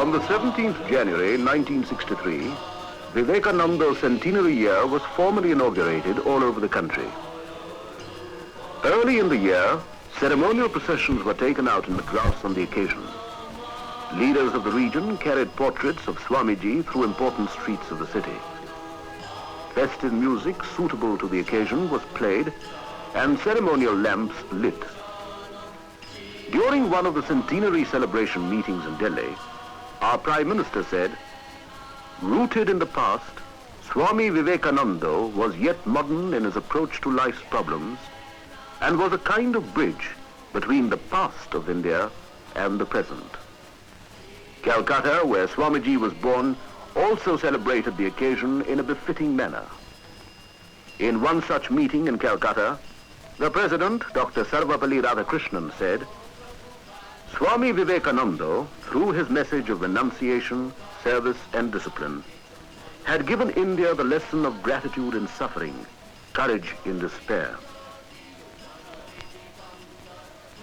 On the 17th January 1963, Vivekananda's centenary year was formally inaugurated all over the country. Early in the year, ceremonial processions were taken out in Madras on the occasion. Leaders of the region carried portraits of Swamiji through important streets of the city. Festive music suitable to the occasion was played and ceremonial lamps lit. During one of the centenary celebration meetings in Delhi, our Prime Minister said, "Rooted in the past, Swami Vivekananda was yet modern in his approach to life's problems and was a kind of bridge between the past of India and the present." Calcutta, where Swamiji was born, also celebrated the occasion in a befitting manner. In one such meeting in Calcutta, the President, Dr. Sarvapalli Radhakrishnan, said, "Swami Vivekananda, through his message of renunciation, service and discipline, had given India the lesson of gratitude in suffering, courage in despair."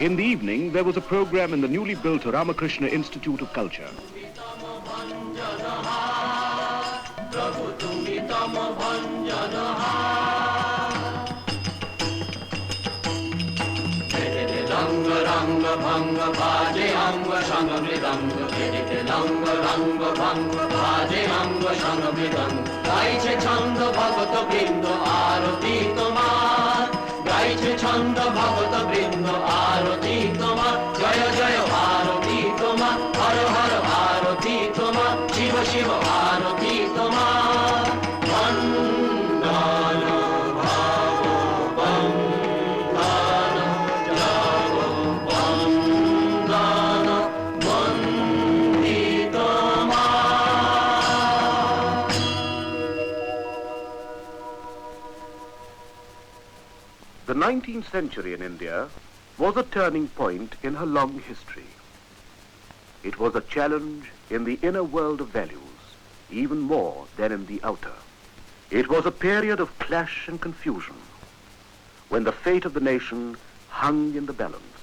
In the evening, there was a program in the newly built Ramakrishna Institute of Culture. গাইছে ছন্দ ভগত বৃন্দ আরতি তোমার জয় জয় আরতি তোমার হর হর আরতি তোমার শিব শিব আরতি তোমার বন্দন Bhagaban jug বন্দন বন্দি তোমার। The 19th century in India was a turning point in her long history. It was a challenge in the inner world of values, even more than in the outer. It was a period of clash and confusion, when the fate of the nation hung in the balance.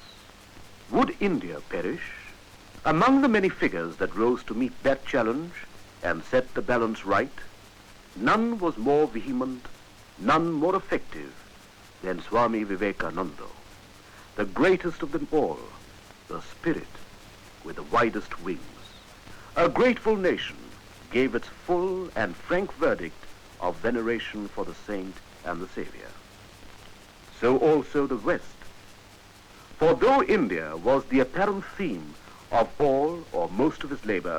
Would India perish? Among the many figures that rose to meet that challenge and set the balance right, none was more vehement, none more effective than Swami Vivekananda, the greatest of them all, the spirit with the widest wings. A grateful nation gave its full and frank verdict of veneration for the saint and the savior. So also the West. For though India was the apparent theme of all or most of his labor,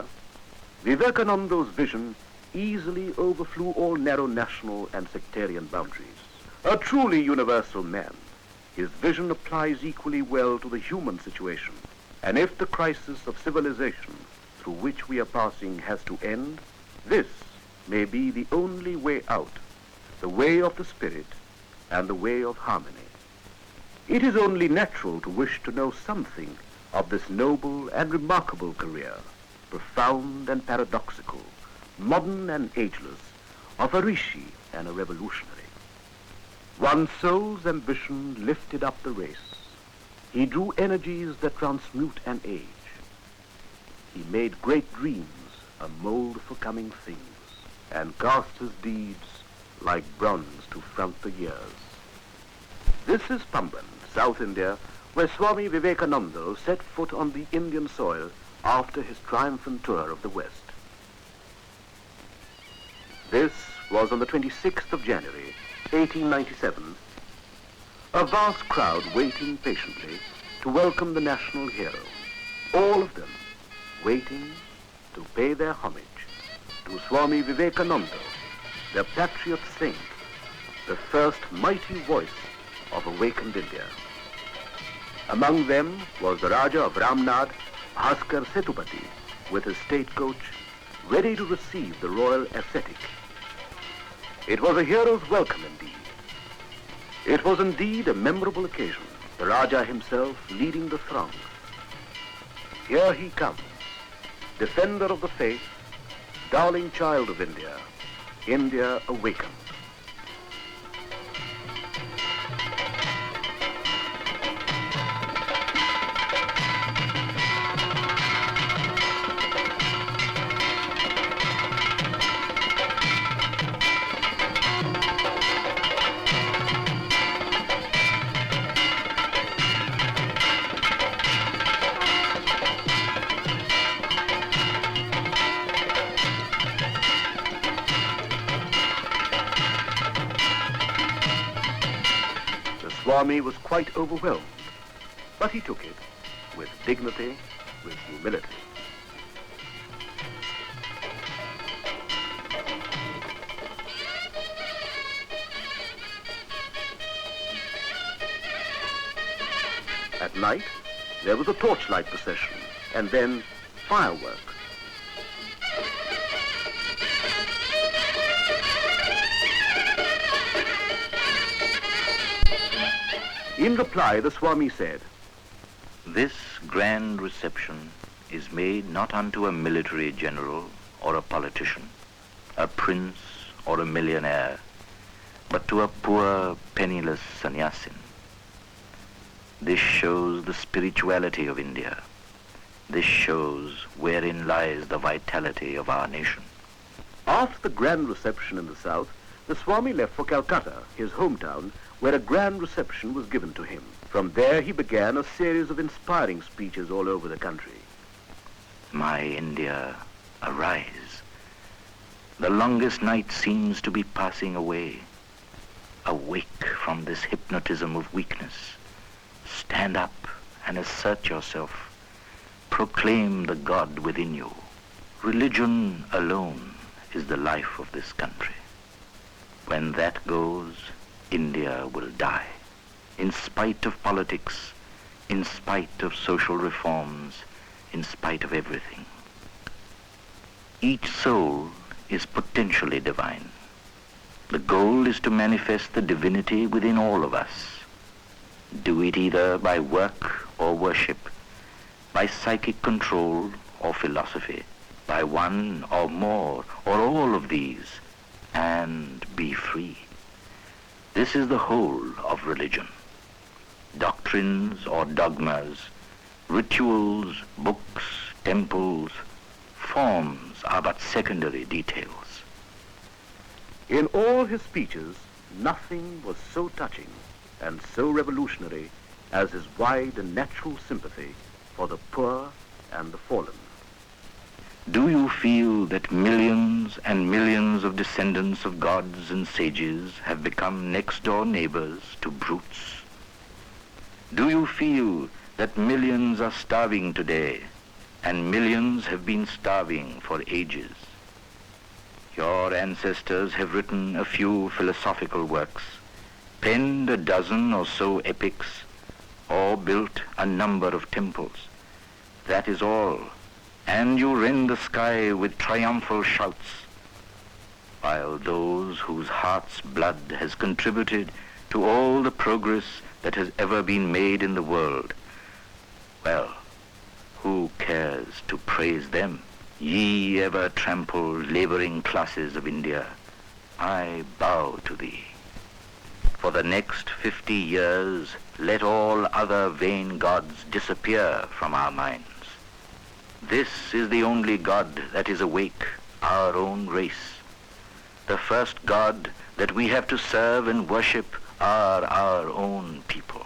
Vivekananda's vision easily overflew all narrow national and sectarian boundaries. A truly universal man, his vision applies equally well to the human situation. And if the crisis of civilization through which we are passing has to end, this may be the only way out, the way of the spirit and the way of harmony. It is only natural to wish to know something of this noble and remarkable career, profound and paradoxical, modern and ageless, of a rishi and a revolutionary. One soul's ambition lifted up the race. He drew energies that transmute an age. He made great dreams a mold for coming things, and cast his deeds like bronze to front the years. This is Pamban, South India, where Swami Vivekananda set foot on the Indian soil after his triumphant tour of the West. This was on the 26th of January, 1897, a vast crowd waiting patiently to welcome the national hero, all of them waiting to pay their homage to Swami Vivekananda, the patriot saint, the first mighty voice of awakened India. Among them was the Raja of Ramnath, Bhaskar Setupati, with his state coach, ready to receive the royal ascetic. It was a hero's welcome indeed. It was indeed a memorable occasion, the Raja himself leading the throng. Here he comes, defender of the faith, darling child of India, India awakened. Swami was quite overwhelmed, but he took it with dignity, with humility. At night, there was a torchlight procession, and then fireworks. In reply, the Swami said, "This grand reception is made not unto a military general or a politician, a prince or a millionaire, but to a poor, penniless sannyasin. This shows the spirituality of India. This shows wherein lies the vitality of our nation." After the grand reception in the south, the Swami left for Calcutta, his hometown, where a grand reception was given to him. From there he began a series of inspiring speeches all over the country. My India, arise. The longest night seems to be passing away. Awake from this hypnotism of weakness. Stand up and assert yourself. Proclaim the God within you. Religion alone is the life of this country. When that goes, India will die. In spite of politics, in spite of social reforms, in spite of everything. Each soul is potentially divine. The goal is to manifest the divinity within all of us. Do it either by work or worship, by psychic control or philosophy, by one or more or all of these, and be free. This is the whole of religion. Doctrines or dogmas, rituals, books, temples, forms are but secondary details. In all his speeches, nothing was so touching and so revolutionary as his wide and natural sympathy for the poor and the fallen. Do you feel that millions and millions of descendants of gods and sages have become next-door neighbors to brutes? Do you feel that millions are starving today and millions have been starving for ages? Your ancestors have written a few philosophical works, penned a dozen or so epics, or built a number of temples. That is all. And you rend the sky with triumphal shouts, while those whose heart's blood has contributed to all the progress that has ever been made in the world, well, who cares to praise them? Ye ever trampled laboring classes of India, I bow to thee. For the next 50 years, let all other vain gods disappear from our minds. This is the only God that is awake, our own race. The first God that we have to serve and worship are our own people.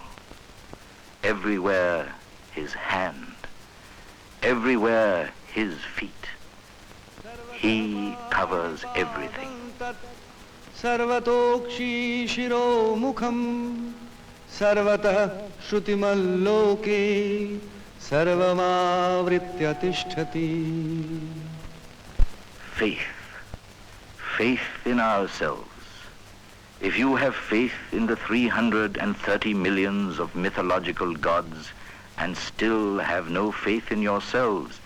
Everywhere his hand, everywhere his feet. He covers everything. Sarvatokshi shiro mukham sarvatah shrutimaloke sarvamavritya tishtati. Faith. Faith in ourselves. If you have faith in the 330 millions of mythological gods and still have no faith in yourselves,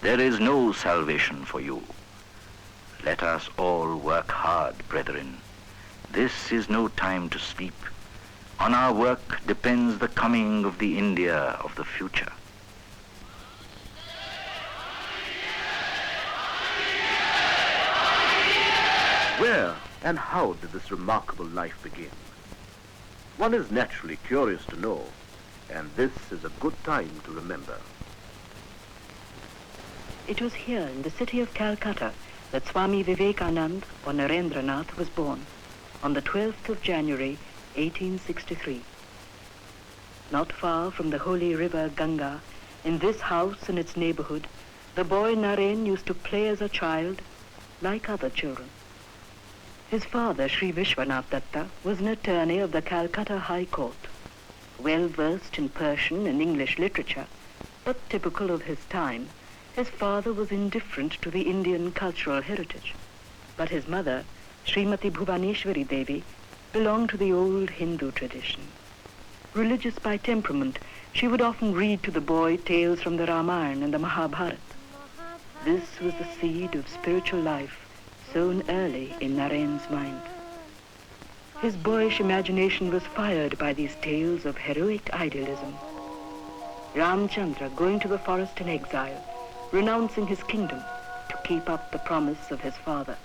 there is no salvation for you. Let us all work hard, brethren. This is no time to sleep. On our work depends the coming of the India of the future. Where and how did this remarkable life begin? One is naturally curious to know, and this is a good time to remember. It was here in the city of Calcutta that Swami Vivekananda, or Narendranath, was born on the 12th of January, 1863. Not far from the holy river Ganga, in this house and its neighborhood, the boy Naren used to play as a child like other children. His father, Sri Vishwanath Datta, was an attorney of the Calcutta High Court. Well versed in Persian and English literature, but typical of his time, his father was indifferent to the Indian cultural heritage. But his mother, Srimati Bhuvaneshwari Devi, belonged to the old Hindu tradition. Religious by temperament, she would often read to the boy tales from the Ramayana and the Mahabharata. This was the seed of spiritual life sown early in Naren's mind. His boyish imagination was fired by these tales of heroic idealism. Ramchandra going to the forest in exile, renouncing his kingdom to keep up the promise of his father.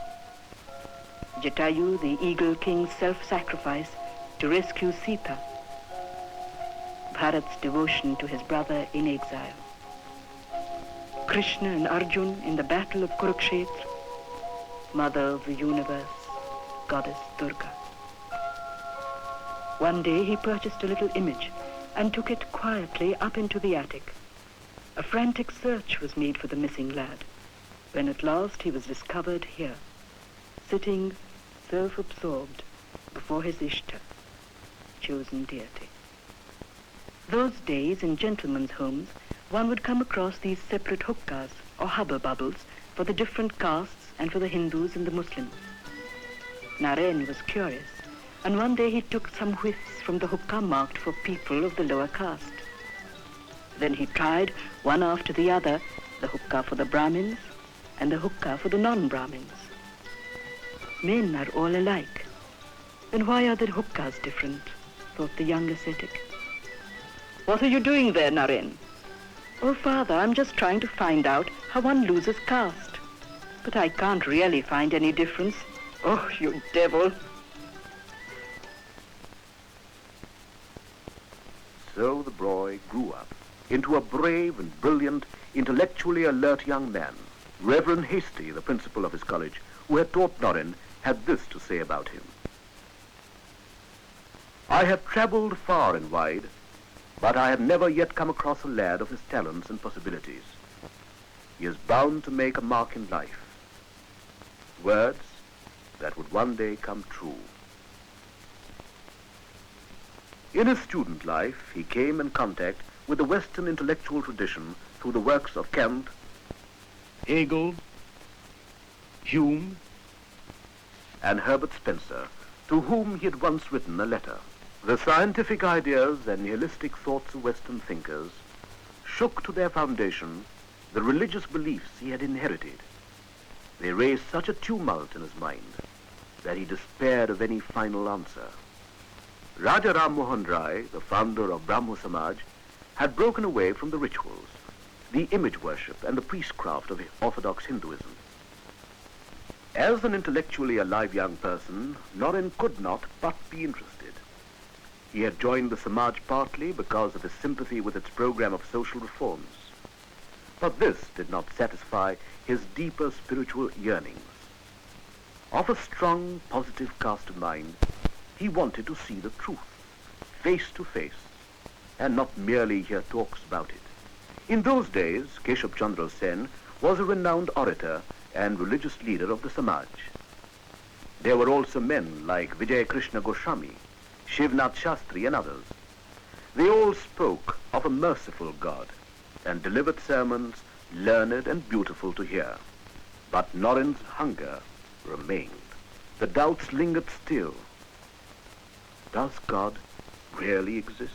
Jatayu, the eagle king's self-sacrifice to rescue Sita. Bharat's devotion to his brother in exile. Krishna and Arjun in the battle of Kurukshetra. Mother of the universe, Goddess Durga. One day he purchased a little image and took it quietly up into the attic. A frantic search was made for the missing lad, when at last he was discovered here, sitting self-absorbed before his Ishta, chosen deity. Those days in gentlemen's homes, one would come across these separate huqqas or hubble bubbles for the different castes and for the Hindus and the Muslims. Naren was curious, and one day he took some whiffs from the huqqah marked for people of the lower caste. Then he tried, one after the other, the huqqah for the Brahmins and the huqqah for the non-Brahmins. Men are all alike. Then why are the huqqahs different? Thought the young ascetic. What are you doing there, Naren? Oh, Father, I'm just trying to find out how one loses caste. But I can't really find any difference. Oh, you devil. So the boy grew up into a brave and brilliant, intellectually alert young man. Reverend Hasty, the principal of his college, who had taught Naren, had this to say about him. I have traveled far and wide, but I have never yet come across a lad of his talents and possibilities. He is bound to make a mark in life. Words that would one day come true. In his student life, he came in contact with the Western intellectual tradition through the works of Kant, Hegel, Hume, and Herbert Spencer, to whom he had once written a letter. The scientific ideas and nihilistic thoughts of Western thinkers shook to their foundation the religious beliefs he had inherited. They raised such a tumult in his mind that he despaired of any final answer. Raja Ram Mohan Rai, the founder of Brahmo Samaj, had broken away from the rituals, the image worship, and the priestcraft of Orthodox Hinduism. As an intellectually alive young person, Naren could not but be interested. He had joined the Samaj partly because of his sympathy with its program of social reforms. But this did not satisfy his deeper spiritual yearnings. Of a strong, positive cast of mind, he wanted to see the truth, face to face, and not merely hear talks about it. In those days, Keshab Chandra Sen was a renowned orator and religious leader of the Samaj. There were also men like Vijay Krishna Goswami, Shivnath Shastri, and others. They all spoke of a merciful God and delivered sermons learned and beautiful to hear. But Naren's hunger remained. The doubts lingered still. Does God really exist?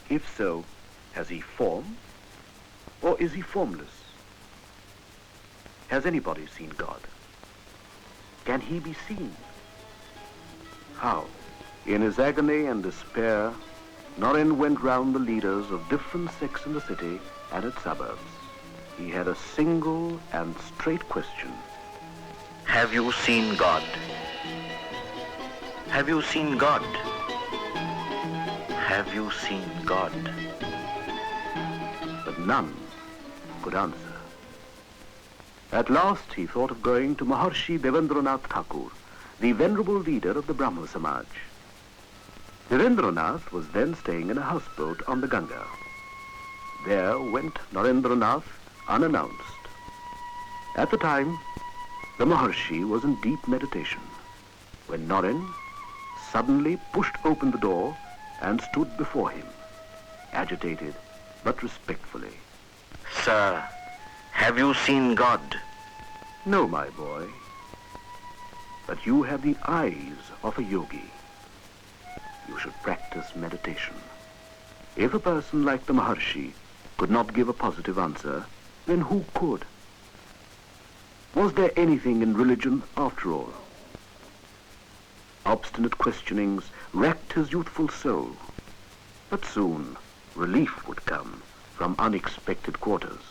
If so, has he form, or is he formless? Has anybody seen God? Can he be seen? How? In his agony and despair, Naren went round the leaders of different sects in the city and its suburbs. He had a single and straight question. Have you seen God? Have you seen God? Have you seen God? But none could answer. At last he thought of going to Maharshi Devendranath Thakur, the venerable leader of the Brahmo Samaj. Narendranath was then staying in a houseboat on the Ganga. There went Narendranath unannounced. At the time, the Maharshi was in deep meditation when Naren suddenly pushed open the door and stood before him, agitated but respectfully. Sir, have you seen God? No, my boy, but you have the eyes of a yogi. You should practice meditation. If a person like the Maharshi could not give a positive answer, then who could? Was there anything in religion after all? Obstinate questionings racked his youthful soul, but soon relief would come from unexpected quarters.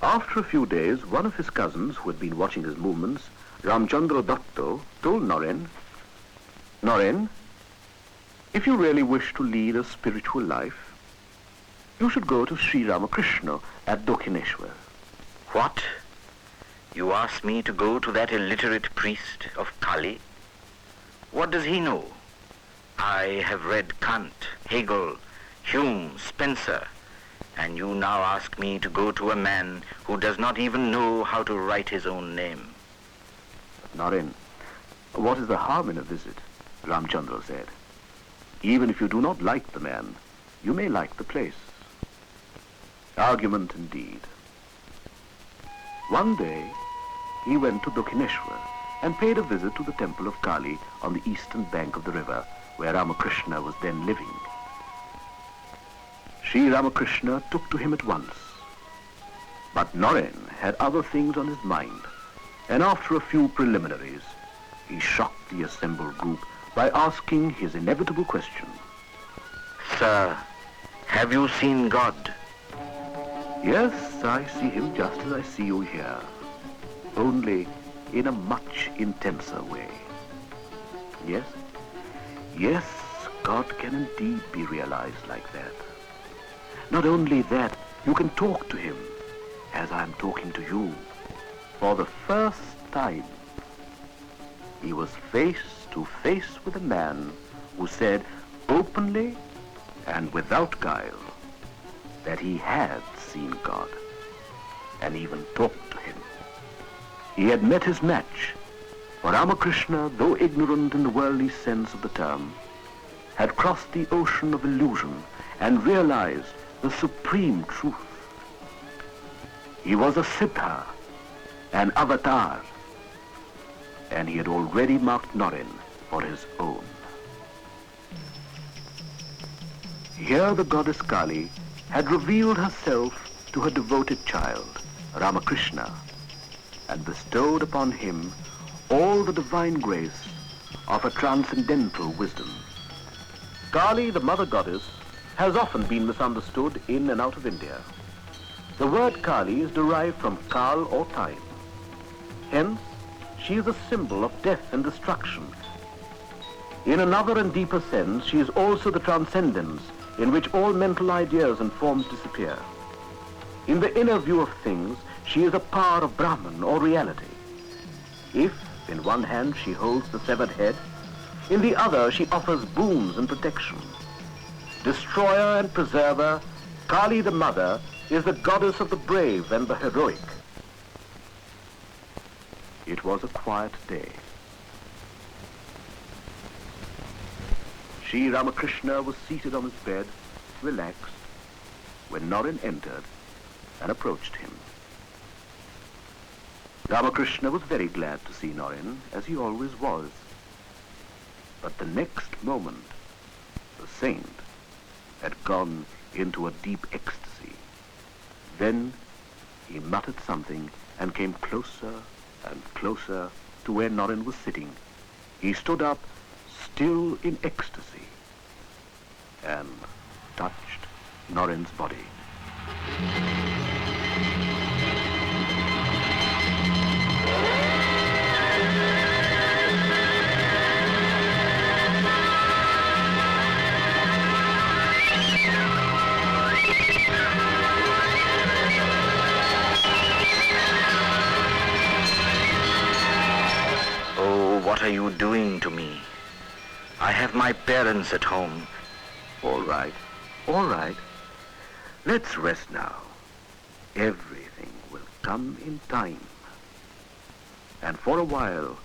After a few days, one of his cousins, who had been watching his movements, Ramchandra Datta, told Naren, "Naren, if you really wish to lead a spiritual life, you should go to Sri Ramakrishna at Dakshineshwar." What? You ask me to go to that illiterate priest of Kali? What does he know? I have read Kant, Hegel, Hume, Spencer, and you now ask me to go to a man who does not even know how to write his own name. Naren, what is the harm in a visit? Ramchandra said. Even if you do not like the man, you may like the place. Argument indeed. One day, he went to Dakshineshwar and paid a visit to the temple of Kali on the eastern bank of the river, where Ramakrishna was then living. Sri Ramakrishna took to him at once. But Naren had other things on his mind, and after a few preliminaries, he shocked the assembled group by asking his inevitable question. Sir, have you seen God? Yes, I see him just as I see you here, only in a much intenser way. Yes? Yes, God can indeed be realized like that. Not only that, you can talk to him as I'm talking to you. For the first time, he was face to face with a man who said openly and without guile that he had seen God and even talked to him. He had met his match, for Ramakrishna, though ignorant in the worldly sense of the term, had crossed the ocean of illusion and realized the supreme truth. He was a Siddha, an avatar, and he had already marked Naren for his own. Here the goddess Kali had revealed herself to her devoted child, Ramakrishna, and bestowed upon him all the divine grace of a transcendental wisdom. Kali, the mother goddess, has often been misunderstood in and out of India. The word Kali is derived from Kal or time. Hence, she is a symbol of death and destruction. In another and deeper sense, she is also the transcendence in which all mental ideas and forms disappear. In the inner view of things, she is a power of Brahman or reality. If, in one hand, she holds the severed head, in the other she offers boons and protection. Destroyer and preserver, Kali the mother is the goddess of the brave and the heroic. It was a quiet day. Sri Ramakrishna was seated on his bed, relaxed, when Naren entered and approached him. Ramakrishna was very glad to see Naren, as he always was. But the next moment, the saint had gone into a deep ecstasy. Then he muttered something and came closer and closer to where Naren was sitting. He stood up, still in ecstasy, and touched Naren's body. What are you doing to me? I have my parents at home. All right, all right. Let's rest now. Everything will come in time. And for a while,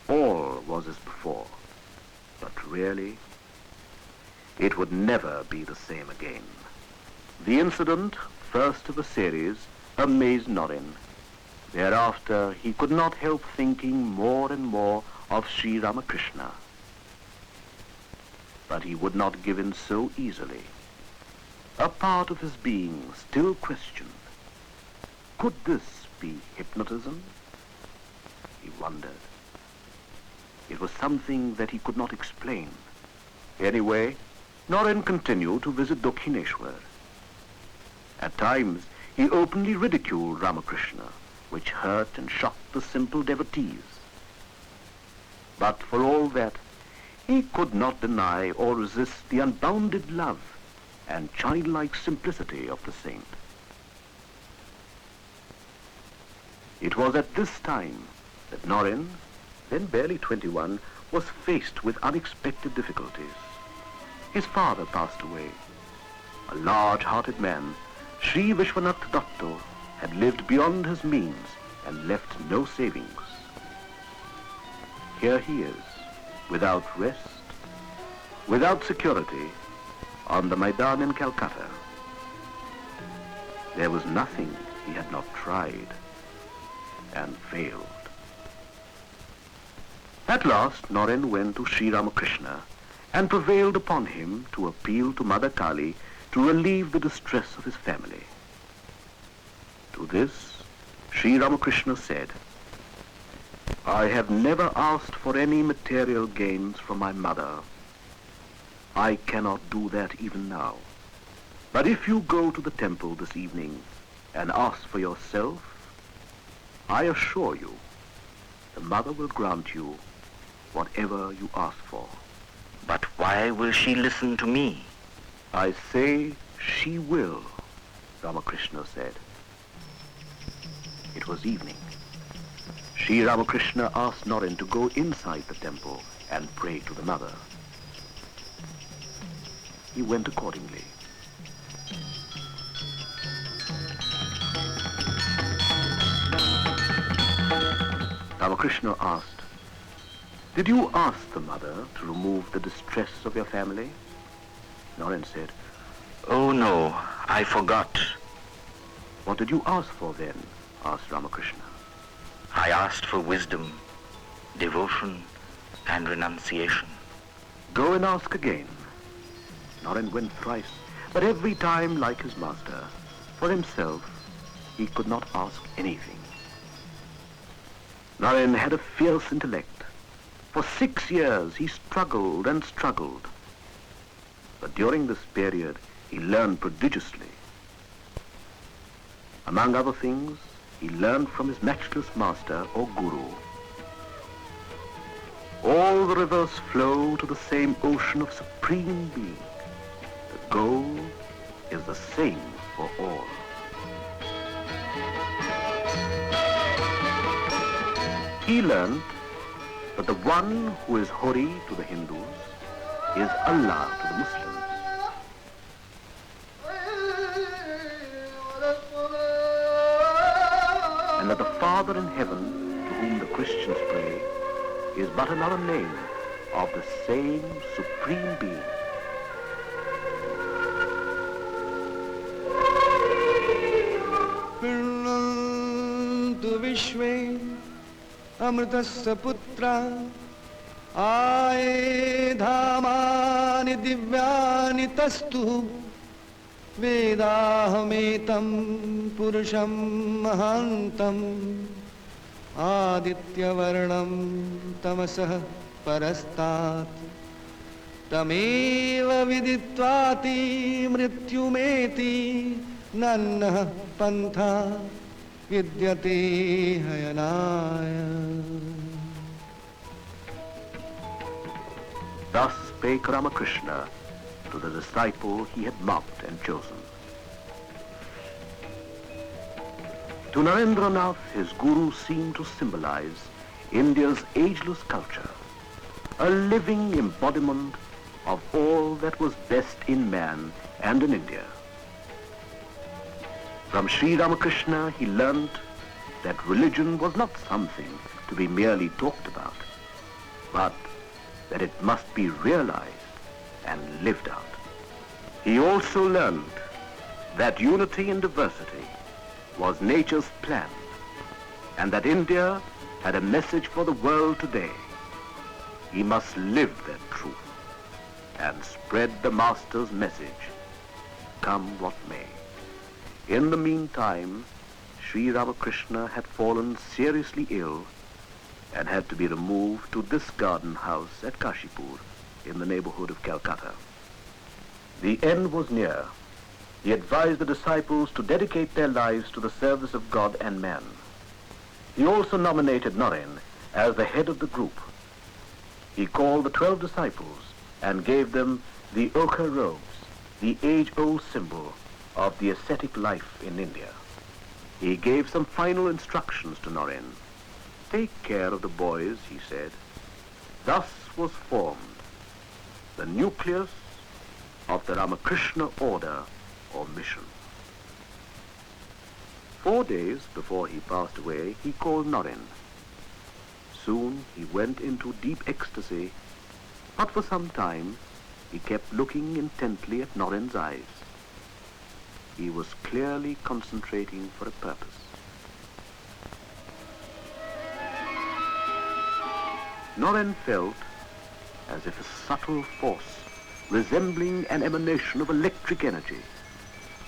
all was as before. But really, It would never be the same again. The incident, first of a series, amazed Naren. Thereafter, he could not help thinking more and more of Sri Ramakrishna. But he would not give in so easily. A part of his being still questioned. Could this be hypnotism? He wondered. It was something that he could not explain. Anyway, Naren continued to visit Dakshineshwar. At times, he openly ridiculed Ramakrishna, which hurt and shocked the simple devotees. But for all that, he could not deny or resist the unbounded love and childlike simplicity of the saint. It was at this time that Naren, then barely 21, was faced with unexpected difficulties. His father passed away. A large-hearted man, Sri Vishwanath Datta had lived beyond his means and left no savings. Here he is, without rest, without security, on the Maidan in Calcutta. There was nothing he had not tried and failed. At last, Naren went to Sri Ramakrishna and prevailed upon him to appeal to Mother Kali to relieve the distress of his family. To this, Sri Ramakrishna said, "I have never asked for any material gains from my mother. I cannot do that even now. But if you go to the temple this evening and ask for yourself, I assure you, the mother will grant you whatever you ask for." But why will she listen to me? "I say she will," Ramakrishna said. It was evening. Sri Ramakrishna asked Naren to go inside the temple and pray to the mother. He went accordingly. Ramakrishna asked, "Did you ask the mother to remove the distress of your family?" Naren said, Oh no, I forgot. "What did you ask for then?" asked Ramakrishna. I asked for wisdom, devotion, and renunciation. "Go and ask again." Naren went thrice, but every time, like his master, for himself, he could not ask anything. Naren had a fierce intellect. For 6 years, he struggled and struggled. But during this period, he learned prodigiously. Among other things, he learned from his matchless master or guru. All the rivers flow to the same ocean of supreme being. The goal is the same for all. He learned that the one who is Hori to the Hindus is Allah to the Muslims. And that the Father in heaven, to whom the Christians pray, is but another name of the same supreme being. Pirnantu Vishwe Amritasya Putra Aye Dhamani Divyani Tastu Vedahametam Purusham Mahantam Aditya Varnam Tamasah Parastat Tameva Viditvati Mrityumeti Nannah Pantha Vidyate Hayanaya. Thus spake Ramakrishna to the disciple he had marked and chosen. To Narendranath, his guru seemed to symbolize India's ageless culture, a living embodiment of all that was best in man and in India. From Sri Ramakrishna, he learnt that religion was not something to be merely talked about, but that it must be realized and lived out. He also learned that unity in diversity was nature's plan, and that India had a message for the world today. He must live that truth and spread the Master's message, come what may. In the meantime, Sri Ramakrishna had fallen seriously ill and had to be removed to this garden house at Kashipur in the neighborhood of Calcutta. The end was near. He advised the disciples to dedicate their lives to the service of God and man. He also nominated Naren as the head of the group. He called the 12 disciples and gave them the ochre robes, the age-old symbol of the ascetic life in India. He gave some final instructions to Naren. Take care of the boys, he said. Thus was formed the nucleus of the Ramakrishna order or mission. 4 days before he passed away, he called Naren. Soon he went into deep ecstasy, but for some time he kept looking intently at Naren's eyes. He was clearly concentrating for a purpose. Naren felt as if a subtle force resembling an emanation of electric energy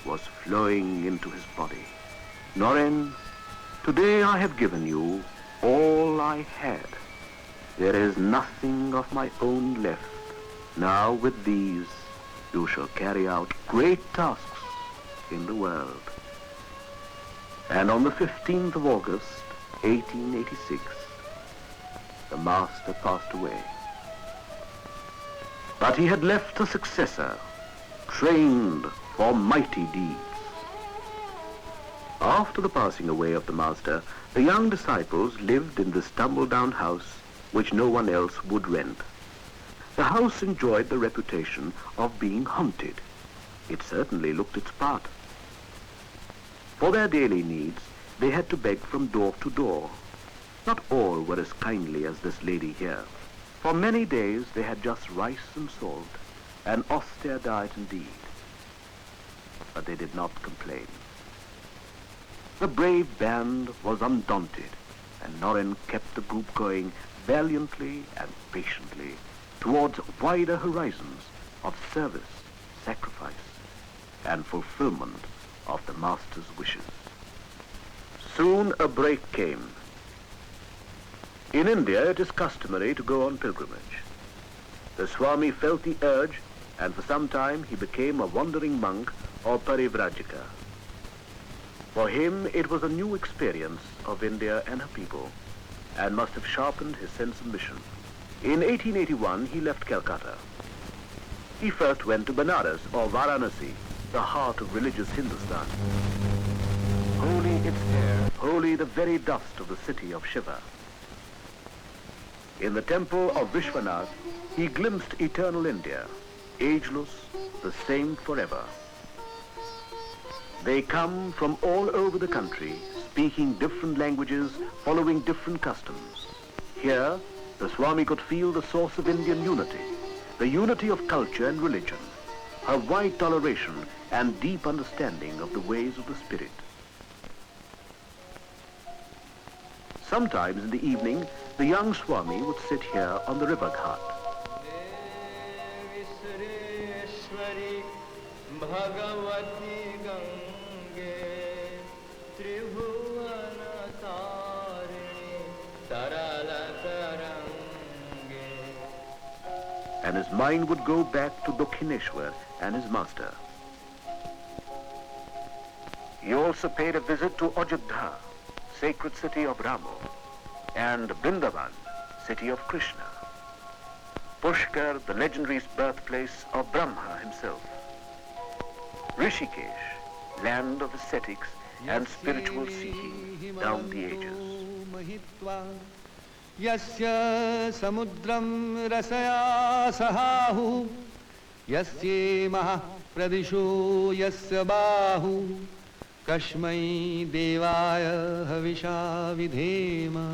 was flowing into his body. Naren, today I have given you all I had. There is nothing of my own left. Now with these you shall carry out great tasks in the world. And on the 15th of August, 1886, the Master passed away. But he had left a successor, trained for mighty deeds. After the passing away of the Master, the young disciples lived in this tumble-down house which no one else would rent. The house enjoyed the reputation of being haunted. It certainly looked its part. For their daily needs, they had to beg from door to door. Not all were as kindly as this lady here. For many days they had just rice and salt, an austere diet indeed. But they did not complain. The brave band was undaunted, and Naren kept the group going valiantly and patiently towards wider horizons of service, sacrifice, and fulfillment of the Master's wishes. Soon a break came. In India, it is customary to go on pilgrimage. The Swami felt the urge, and for some time he became a wandering monk or parivrajika. For him, it was a new experience of India and her people, and must have sharpened his sense of mission. In 1881, he left Calcutta. He first went to Benares or Varanasi, the heart of religious Hindustan. Holy its air, holy the very dust of the city of Shiva. In the temple of Vishwanath, he glimpsed eternal India, ageless, the same forever. They come from all over the country, speaking different languages, following different customs. Here, the Swami could feel the source of Indian unity, the unity of culture and religion, her wide toleration and deep understanding of the ways of the spirit. Sometimes in the evening, the young Swami would sit here on the river ghat. And his mind would go back to Dakshineshwar and his master. He also paid a visit to Ajodhya, sacred city of Rama, and Vrindavan, city of Krishna. Pushkar, the legendary birthplace of Brahma himself. Rishikesh, land of ascetics and spiritual seeking down the ages. Yasya samudram rasaya sahahu, yasye maha pradisho yasya bahu, kashmai devaya havisha vidhema.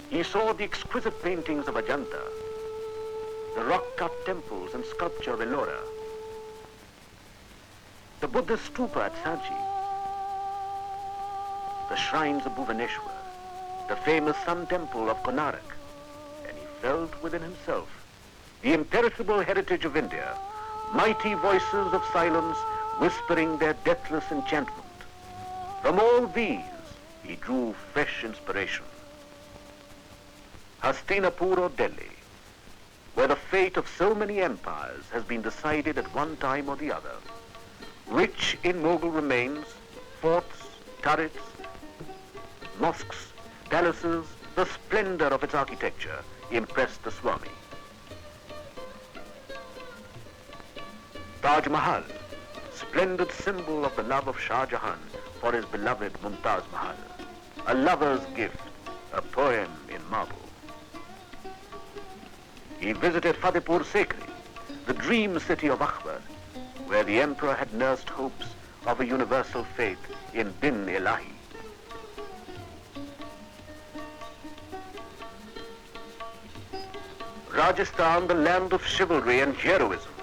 He saw the exquisite paintings of Ajanta, the rock-cut temples and sculpture of Ellora, the Buddhist stupa at Sanchi, the shrines of Bhuvaneshwar, the famous Sun Temple of Konarak, and he felt within himself the imperishable heritage of India, mighty voices of silence whispering their deathless enchantment. From all these, he drew fresh inspiration. Hastinapur or Delhi, where the fate of so many empires has been decided at one time or the other, rich in Mughal remains, forts, turrets, mosques, palaces, the splendor of its architecture impressed the Swami. Taj Mahal, splendid symbol of the love of Shah Jahan for his beloved Mumtaz Mahal, a lover's gift, a poem in marble. He visited Fatehpur Sikri, the dream city of Akbar, where the emperor had nursed hopes of a universal faith in Din Ilahi. Rajasthan, the land of chivalry and heroism.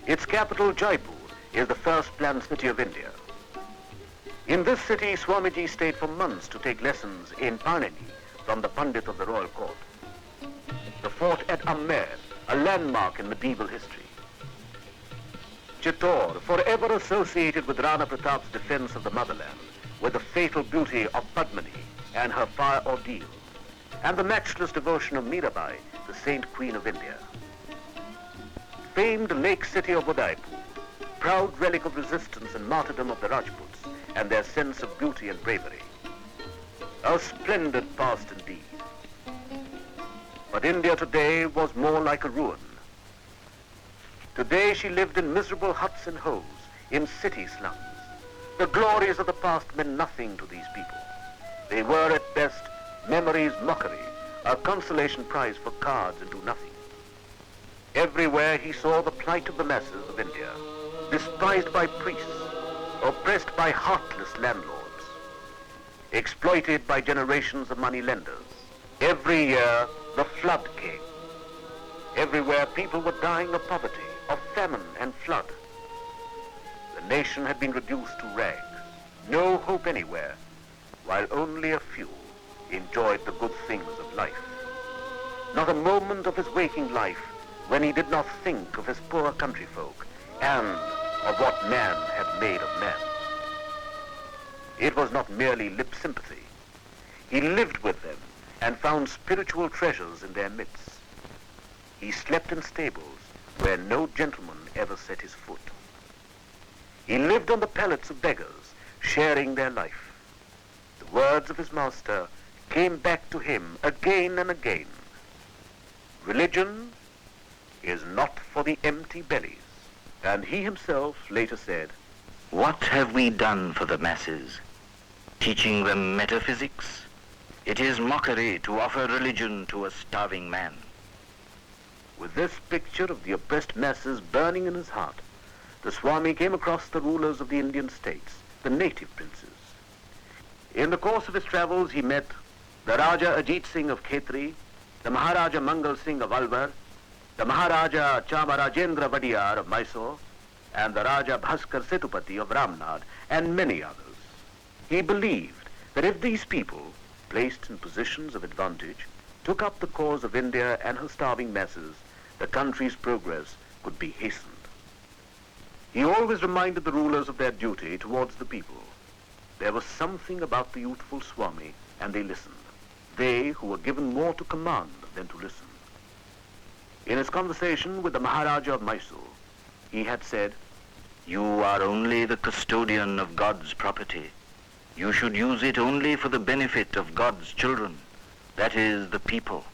Its capital, Jaipur, is the first planned city of India. In this city, Swamiji stayed for months to take lessons in Panini from the Pandit of the royal court. The fort at Amer, a landmark in medieval history. Chittor, forever associated with Rana Pratap's defense of the motherland, with the fatal beauty of Padmini and her fire ordeal, and the matchless devotion of Mirabai, the saint queen of India. Famed lake city of Udaipur, proud relic of resistance and martyrdom of the Rajputs and their sense of beauty and bravery. A splendid past indeed. But India today was more like a ruin. Today she lived in miserable huts and holes, in city slums. The glories of the past meant nothing to these people. They were at best memory's mockery, a consolation prize for cards and do nothing. Everywhere he saw the plight of the masses of India, despised by priests, oppressed by heartless landlords, exploited by generations of money-lenders. Every year, the flood came. Everywhere, people were dying of poverty, of famine and flood. The nation had been reduced to rags, no hope anywhere, while only a few enjoyed the good things of life. Not a moment of his waking life when he did not think of his poor countryfolk and of what man had made of man. It was not merely lip sympathy. He lived with them and found spiritual treasures in their midst. He slept in stables where no gentleman ever set his foot. He lived on the pallets of beggars, sharing their life. The words of his master came back to him again and again. Religion is not for the empty bellies. And he himself later said, What have we done for the masses? Teaching them metaphysics? It is mockery to offer religion to a starving man. With this picture of the oppressed masses burning in his heart, the Swami came across the rulers of the Indian states, the native princes. In the course of his travels, he met the Raja Ajit Singh of Khetri, the Maharaja Mangal Singh of Alwar, the Maharaja Chamarajendra Vadiyar of Mysore, and the Raja Bhaskar Setupati of Ramnad, and many others. He believed that if these people, placed in positions of advantage, took up the cause of India and her starving masses, the country's progress could be hastened. He always reminded the rulers of their duty towards the people. There was something about the youthful Swami, and they listened. They who were given more to command than to listen. In his conversation with the Maharaja of Mysore, he had said, You are only the custodian of God's property. You should use it only for the benefit of God's children, that is, the people.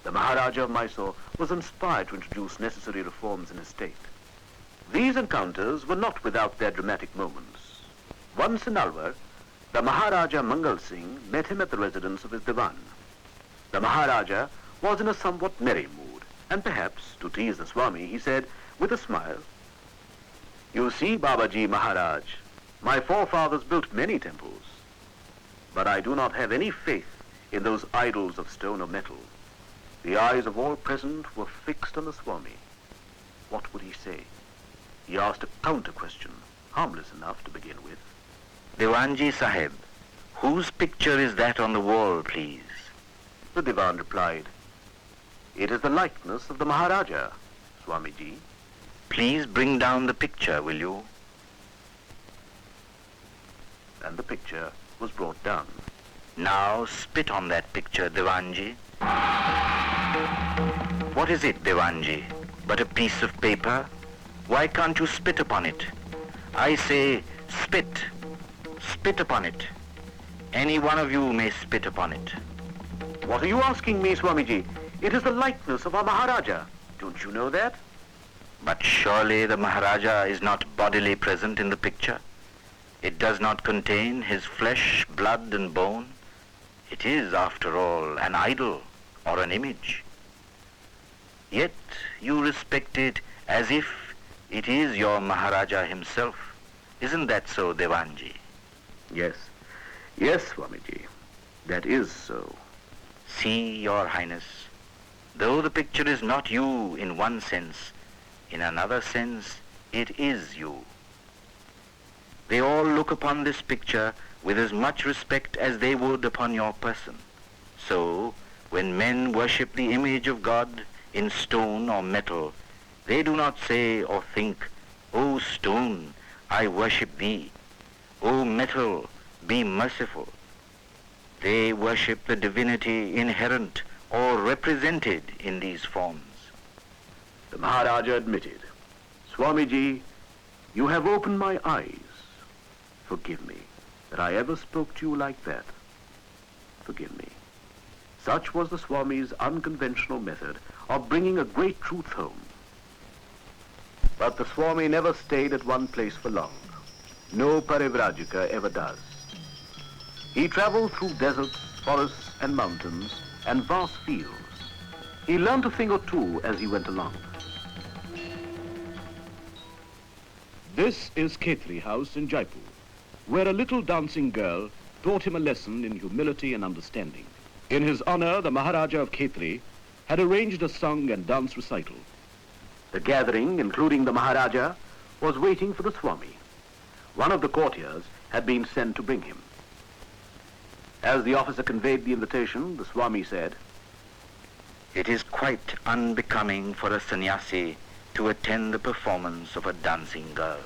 The Maharaja of Mysore was inspired to introduce necessary reforms in his state. These encounters were not without their dramatic moments. Once in Alwar, the Maharaja Mangal Singh met him at the residence of his Diwan. The Maharaja was in a somewhat merry mood, and perhaps, to tease the Swami, he said, with a smile, You see, Babaji Maharaj, my forefathers built many temples, but I do not have any faith in those idols of stone or metal. The eyes of all present were fixed on the Swami. what would he say? He asked a counter question, harmless enough to begin with. Diwanji Sahib, whose picture is that on the wall, please? The Diwan replied, "It is the likeness of the Maharaja, Swamiji." Please bring down the picture, will you? And the picture was brought down. Now spit on that picture, Diwanji. What is it, Diwanji? But a piece of paper? Why can't you spit upon it? I say, spit. Spit upon it. Any one of you may spit upon it. What are you asking me, Swamiji? It is the likeness of our Maharaja. Don't you know that? But surely the Maharaja is not bodily present in the picture. It does not contain his flesh, blood and bone. It is, after all, an idol or an image. Yet you respect it as if it is your Maharaja himself. Isn't that so, Diwanji? Yes. Yes, Swamiji. That is so. See, Your Highness, though the picture is not you in one sense, in another sense, it is you. They all look upon this picture with as much respect as they would upon your person. So, when men worship the image of God in stone or metal, they do not say or think, "O stone, I worship thee. O metal, be merciful." They worship the divinity inherent or represented in these forms. The Maharaja admitted, "Swamiji, you have opened my eyes. Forgive me that I ever spoke to you like that. Forgive me." Such was the Swami's unconventional method of bringing a great truth home. But the Swami never stayed at one place for long. No Parivrajika ever does. He traveled through deserts, forests and mountains and vast fields. He learned a thing or two as he went along. This is Khetri House in Jaipur, where a little dancing girl taught him a lesson in humility and understanding. In his honor, the Maharaja of Khetri had arranged a song and dance recital. The gathering, including the Maharaja, was waiting for the Swami. One of the courtiers had been sent to bring him. As the officer conveyed the invitation, the Swami said, It is quite unbecoming for a sannyasi to attend the performance of a dancing girl.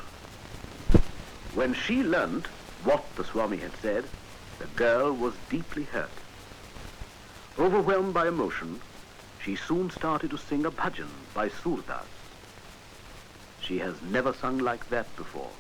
When she learnt what the Swami had said, the girl was deeply hurt. Overwhelmed by emotion, she soon started to sing a bhajan by Surdas. She has never sung like that before.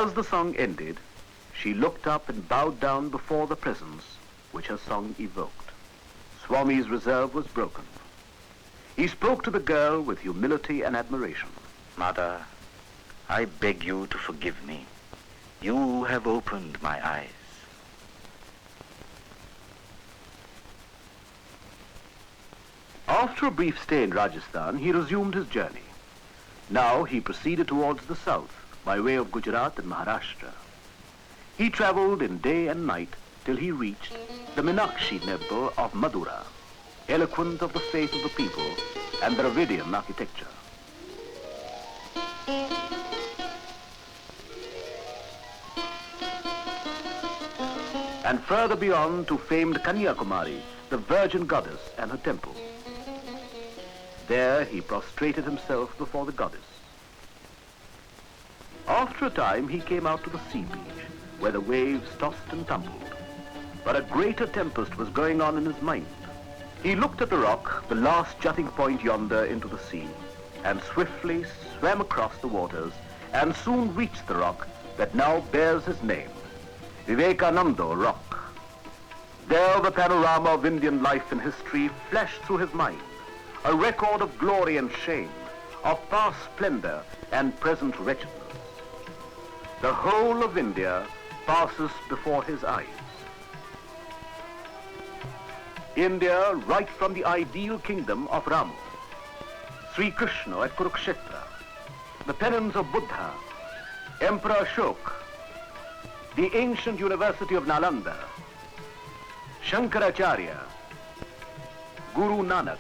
As the song ended, she looked up and bowed down before the presence which her song evoked. Swami's reserve was broken. He spoke to the girl with humility and admiration. Mother, I beg you to forgive me. You have opened my eyes. After a brief stay in Rajasthan, he resumed his journey. Now he proceeded towards the south by way of Gujarat and Maharashtra. He traveled in day and night till he reached the Meenakshi temple of Madura, eloquent of the faith of the people and Dravidian architecture. And further beyond to famed Kanyakumari, the Virgin Goddess and her temple. There he prostrated himself before the goddess. After a time he came out to the sea beach, where the waves tossed and tumbled. But a greater tempest was going on in his mind. He looked at the rock, the last jutting point yonder into the sea, and swiftly swam across the waters, and soon reached the rock that now bears his name, Vivekananda Rock. There the panorama of Indian life and history flashed through his mind, a record of glory and shame, of past splendor and present wretchedness. The whole of India passes before his eyes. India right from the ideal kingdom of Rama, Sri Krishna at Kurukshetra, the penance of Buddha, Emperor Ashoka, the ancient University of Nalanda, Shankaracharya, Guru Nanak,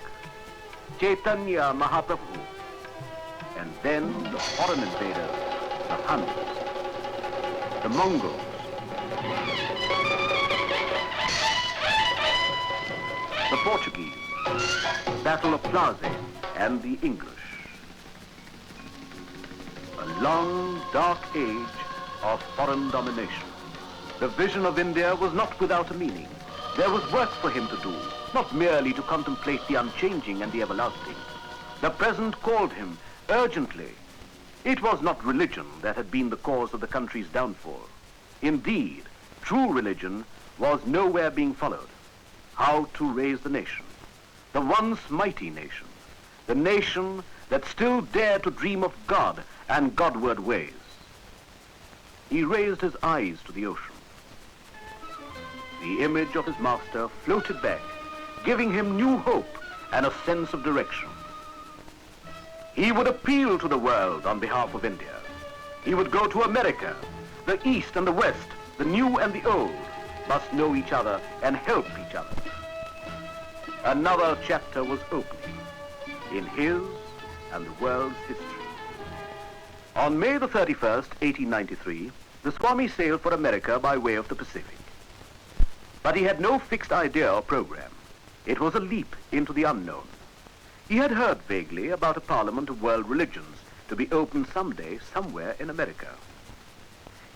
Chaitanya Mahaprabhu, and then the foreign invaders, the Huns, the Mongols, the Portuguese, Battle of Plaza, and the English. A long, dark age of foreign domination. The vision of India was not without a meaning. There was work for him to do, not merely to contemplate the unchanging and the everlasting. The present called him urgently. It was not religion that had been the cause of the country's downfall. Indeed, true religion was nowhere being followed. How to raise the nation, the once mighty nation, the nation that still dared to dream of God and Godward ways. He raised his eyes to the ocean. The image of his master floated back, giving him new hope and a sense of direction. He would appeal to the world on behalf of India. He would go to America. The East and the West, the new and the old, must know each other and help each other. Another chapter was opening in his and the world's history. On May the 31st, 1893, the Swami sailed for America by way of the Pacific. But he had no fixed idea or program. It was a leap into the unknown. He had heard vaguely about a parliament of world religions to be opened someday somewhere in America.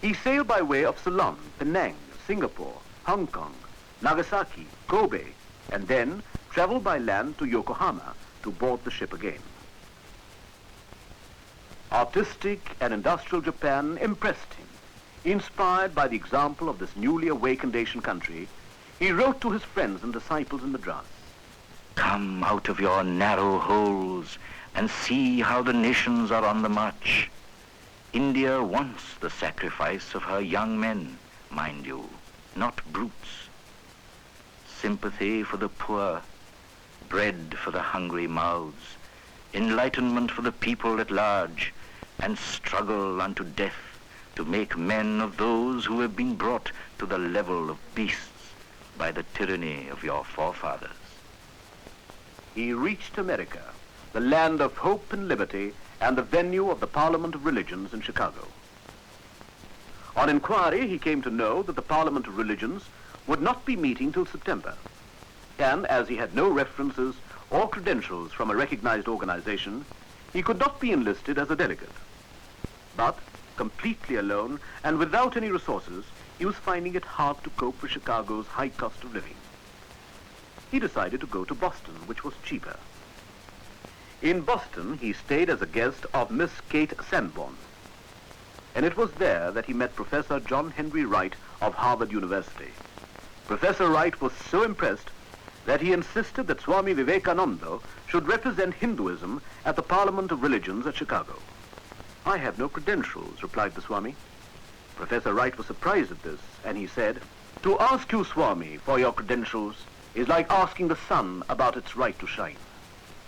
He sailed by way of Ceylon, Penang, Singapore, Hong Kong, Nagasaki, Kobe, and then traveled by land to Yokohama to board the ship again. Artistic and industrial Japan impressed him. Inspired by the example of this newly awakened Asian country, he wrote to his friends and disciples in Madras. Come out of your narrow holes and see how the nations are on the march. India wants the sacrifice of her young men, mind you, not brutes. Sympathy for the poor, bread for the hungry mouths, enlightenment for the people at large, and struggle unto death to make men of those who have been brought to the level of beasts by the tyranny of your forefathers. He reached America, the land of hope and liberty, and the venue of the Parliament of Religions in Chicago. On inquiry, he came to know that the Parliament of Religions would not be meeting till September. And as he had no references or credentials from a recognized organization, he could not be enlisted as a delegate. But, completely alone and without any resources, he was finding it hard to cope with Chicago's high cost of living. He decided to go to Boston, which was cheaper. In Boston, he stayed as a guest of Miss Kate Sanborn. and it was there that he met Professor John Henry Wright of Harvard University. Professor Wright was so impressed that he insisted that Swami Vivekananda should represent Hinduism at the Parliament of Religions at Chicago. "I have no credentials," replied the Swami. Professor Wright was surprised at this, and he said, "To ask you, Swami, for your credentials is like asking the sun about its right to shine."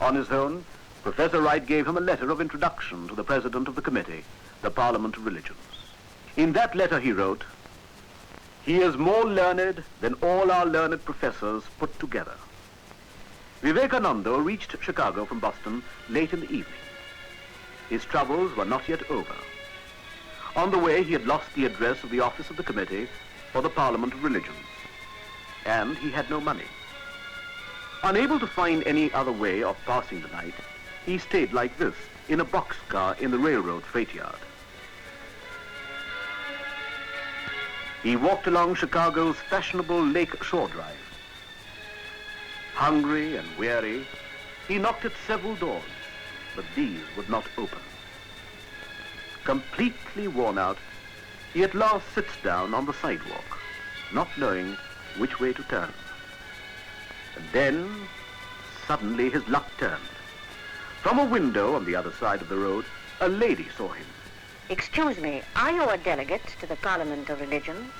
On his own, Professor Wright gave him a letter of introduction to the president of the committee, the Parliament of Religions. In that letter he wrote, "He is more learned than all our learned professors put together." Vivekananda reached Chicago from Boston late in the evening. His troubles were not yet over. On the way, he had lost the address of the office of the committee for the Parliament of Religions, and he had no money. Unable to find any other way of passing the night, he stayed like this, in a boxcar in the railroad freight yard. He walked along Chicago's fashionable Lake Shore Drive. Hungry and weary, he knocked at several doors, but these would not open. Completely worn out, he at last sits down on the sidewalk, not knowing which way to turn. And then, suddenly his luck turned. From a window on the other side of the road, a lady saw him. "Excuse me, are you a delegate to the Parliament of Religions?"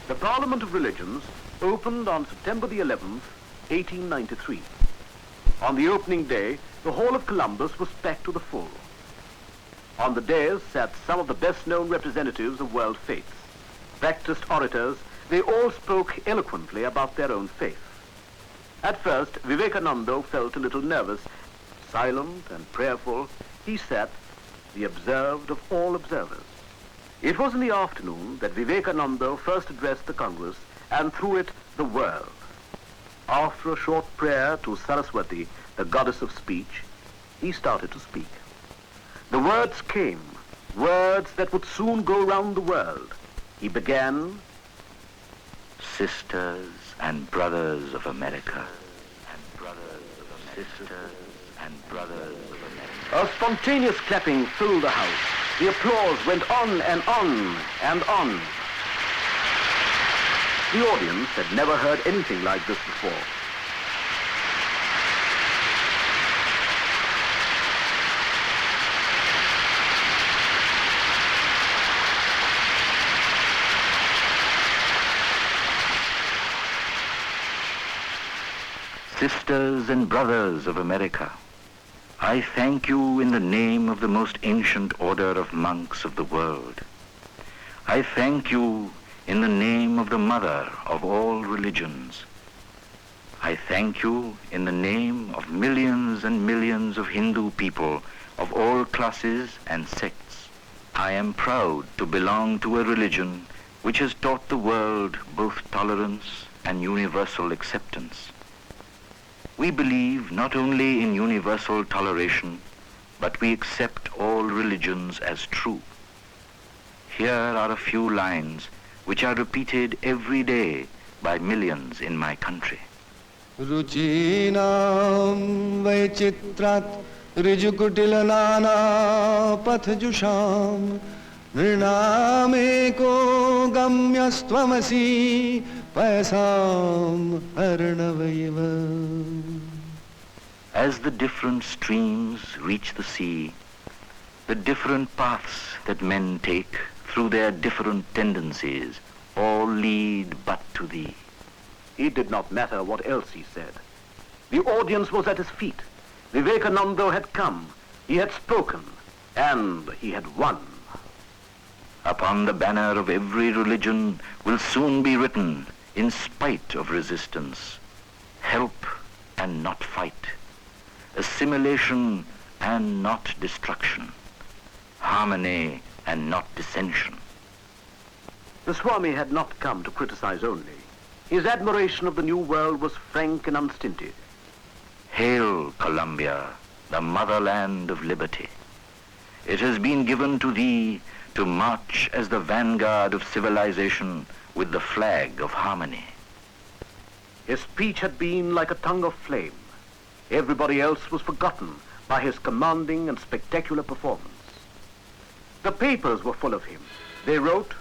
The Parliament of Religions opened on September the 11th, 1893. On the opening day, the Hall of Columbus was packed to the full. On the dais sat some of the best-known representatives of world faiths. Practiced orators, they all spoke eloquently about their own faith. At first, Vivekananda felt a little nervous. Silent and prayerful, he sat, the observed of all observers. It was in the afternoon that Vivekananda first addressed the Congress, and through it, the world. After a short prayer to Saraswati, the goddess of speech, he started to speak. The words came, words that would soon go round the world. He began, "Sisters and brothers of America, and brothers of America, sisters and brothers of America." A spontaneous clapping filled the house. The applause went on and on and on. The audience had never heard anything like this before. Sisters and brothers of America, I thank you in the name of the most ancient order of monks of the world. I thank you in the name of the mother of all religions. I thank you in the name of millions and millions of Hindu people of all classes and sects. I am proud to belong to a religion which has taught the world both tolerance and universal acceptance. We believe not only in universal toleration, but we accept all religions as true. Here are a few lines which are repeated every day by millions in my country. Ruchinam Vaichitrat Rijukutilana Pathjusham Nirnameko Gamyastvamasi Paisam Arnavaiva. As the different streams reach the sea, the different paths that men take through their different tendencies all lead but to thee. It did not matter what else he said. The audience was at his feet. Vivekananda had come, he had spoken, and he had won. Upon the banner of every religion will soon be written, in spite of resistance, help and not fight, assimilation and not destruction, harmony and not dissension. The Swami had not come to criticize only. His admiration of the new world was frank and unstinted. Hail, Columbia, the motherland of liberty. It has been given to thee to march as the vanguard of civilization with the flag of harmony. His speech had been like a tongue of flame. Everybody else was forgotten by his commanding and spectacular performance. The papers were full of him. They wrote,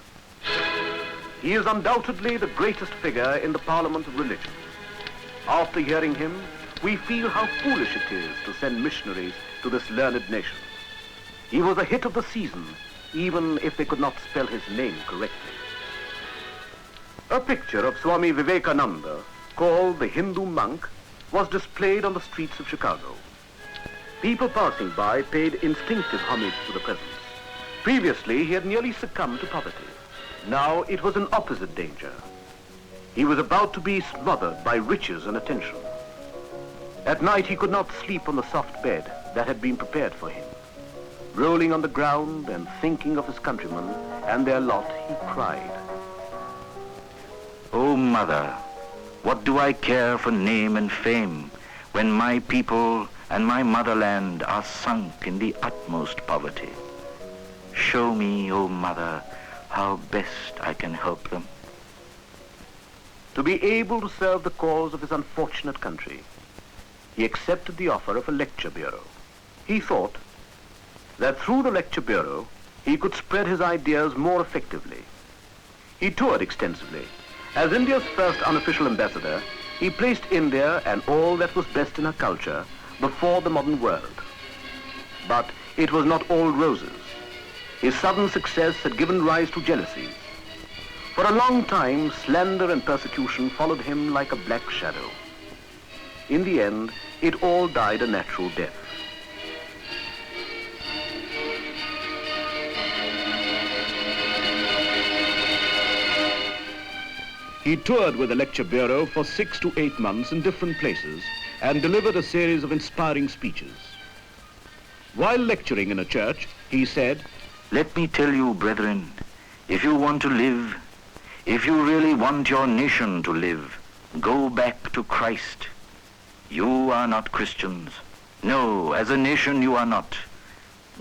"He is undoubtedly the greatest figure in the Parliament of Religion. After hearing him, we feel how foolish it is to send missionaries to this learned nation. He was a hit of the season, even if they could not spell his name correctly." A picture of Swami Vivekananda, called the Hindu monk, was displayed on the streets of Chicago. People passing by paid instinctive homage to the presence. Previously, he had nearly succumbed to poverty. Now it was an opposite danger. He was about to be smothered by riches and attention. At night, he could not sleep on the soft bed that had been prepared for him. Rolling on the ground and thinking of his countrymen and their lot, he cried, "O Mother, what do I care for name and fame when my people and my motherland are sunk in the utmost poverty? Show me, O Mother, how best I can help them." To be able to serve the cause of his unfortunate country, he accepted the offer of a lecture bureau. He thought that through the lecture bureau, he could spread his ideas more effectively. He toured extensively. As India's first unofficial ambassador, he placed India and all that was best in her culture before the modern world. But it was not all roses. His sudden success had given rise to jealousies. For a long time, slander and persecution followed him like a black shadow. In the end, it all died a natural death. He toured with the lecture bureau for 6 to 8 months in different places and delivered a series of inspiring speeches. While lecturing in a church, he said, "Let me tell you, brethren, if you want to live, if you really want your nation to live, go back to Christ. You are not Christians. No, as a nation you are not.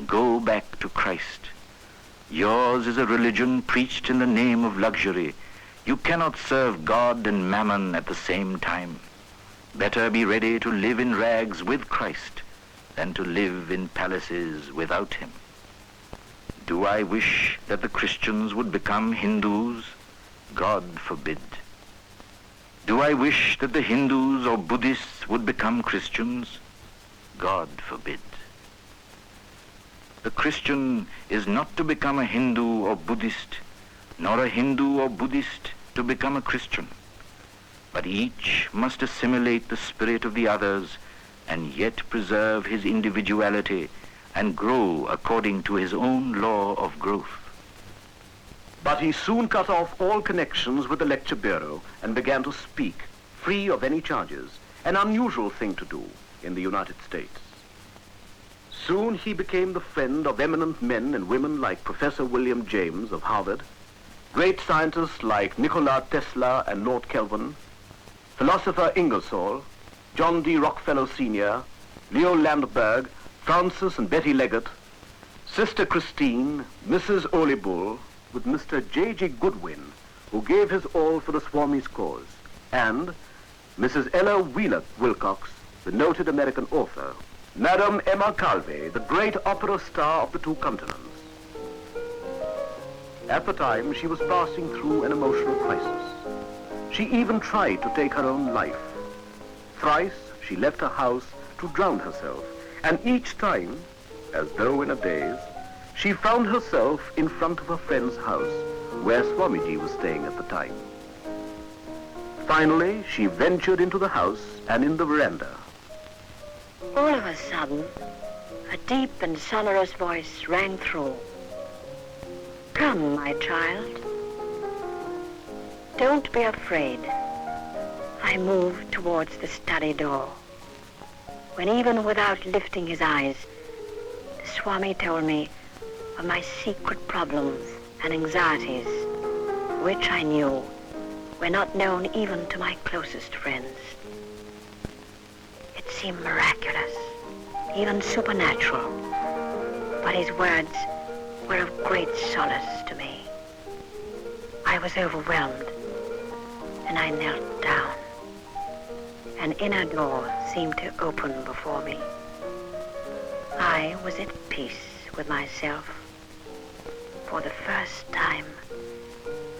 Go back to Christ. Yours is a religion preached in the name of luxury. You cannot serve God and mammon at the same time. Better be ready to live in rags with Christ than to live in palaces without him." Do I wish that the Christians would become Hindus? God forbid. Do I wish that the Hindus or Buddhists would become Christians? God forbid. The Christian is not to become a Hindu or Buddhist, nor a Hindu or Buddhist to become a Christian, but each must assimilate the spirit of the others and yet preserve his individuality and grow according to his own law of growth. But he soon cut off all connections with the lecture bureau and began to speak, free of any charges, an unusual thing to do in the United States. Soon he became the friend of eminent men and women like Professor William James of Harvard, great scientists like Nikola Tesla and Lord Kelvin, philosopher Ingersoll, John D. Rockefeller Sr., Leo Landberg, Francis and Betty Leggett, Sister Christine, Mrs. Ole Bull, with Mr. J.G. Goodwin, who gave his all for the Swami's cause, and Mrs. Ella Wheeler Wilcox, the noted American author, Madame Emma Calvé, the great opera star of the two continents. At the time, she was passing through an emotional crisis. She even tried to take her own life. Thrice, she left her house to drown herself, and each time, as though in a daze, she found herself in front of her friend's house, where Swamiji was staying at the time. Finally, she ventured into the house and in the veranda. All of a sudden, a deep and sonorous voice rang through. "Come, my child. Don't be afraid." I moved towards the study door, when even without lifting his eyes, the Swami told me of my secret problems and anxieties, which I knew were not known even to my closest friends. It seemed miraculous, even supernatural, but his words were of great solace to me. I was overwhelmed, and I knelt down. An inner door seemed to open before me. I was at peace with myself for the first time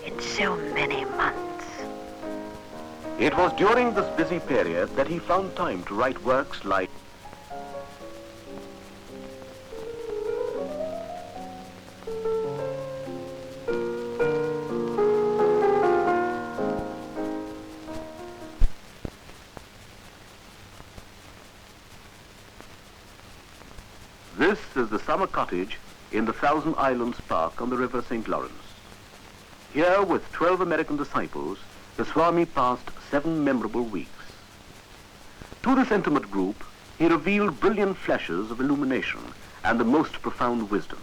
in so many months. It was during this busy period that he found time to write works like This is the summer cottage in the Thousand Islands Park on the river St. Lawrence. Here, with 12 American disciples, the Swami passed 7 memorable weeks. To this intimate group, he revealed brilliant flashes of illumination and the most profound wisdom.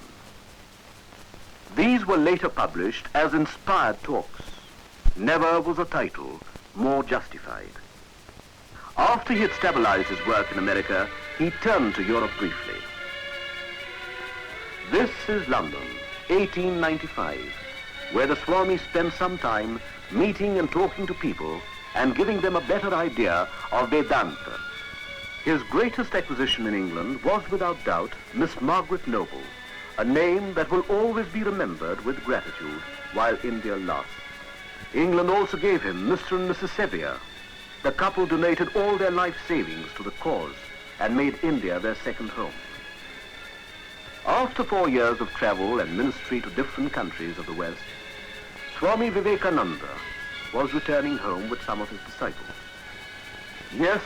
These were later published as inspired talks. Never was a title more justified. After he had stabilized his work in America, he turned to Europe briefly. This is London, 1895, where the Swami spent some time meeting and talking to people and giving them a better idea of Vedanta. His greatest acquisition in England was without doubt Miss Margaret Noble, a name that will always be remembered with gratitude while India lasts. England also gave him Mr. and Mrs. Sevier. The couple donated all their life savings to the cause and made India their second home. After 4 years of travel and ministry to different countries of the West, Swami Vivekananda was returning home with some of his disciples. Yes,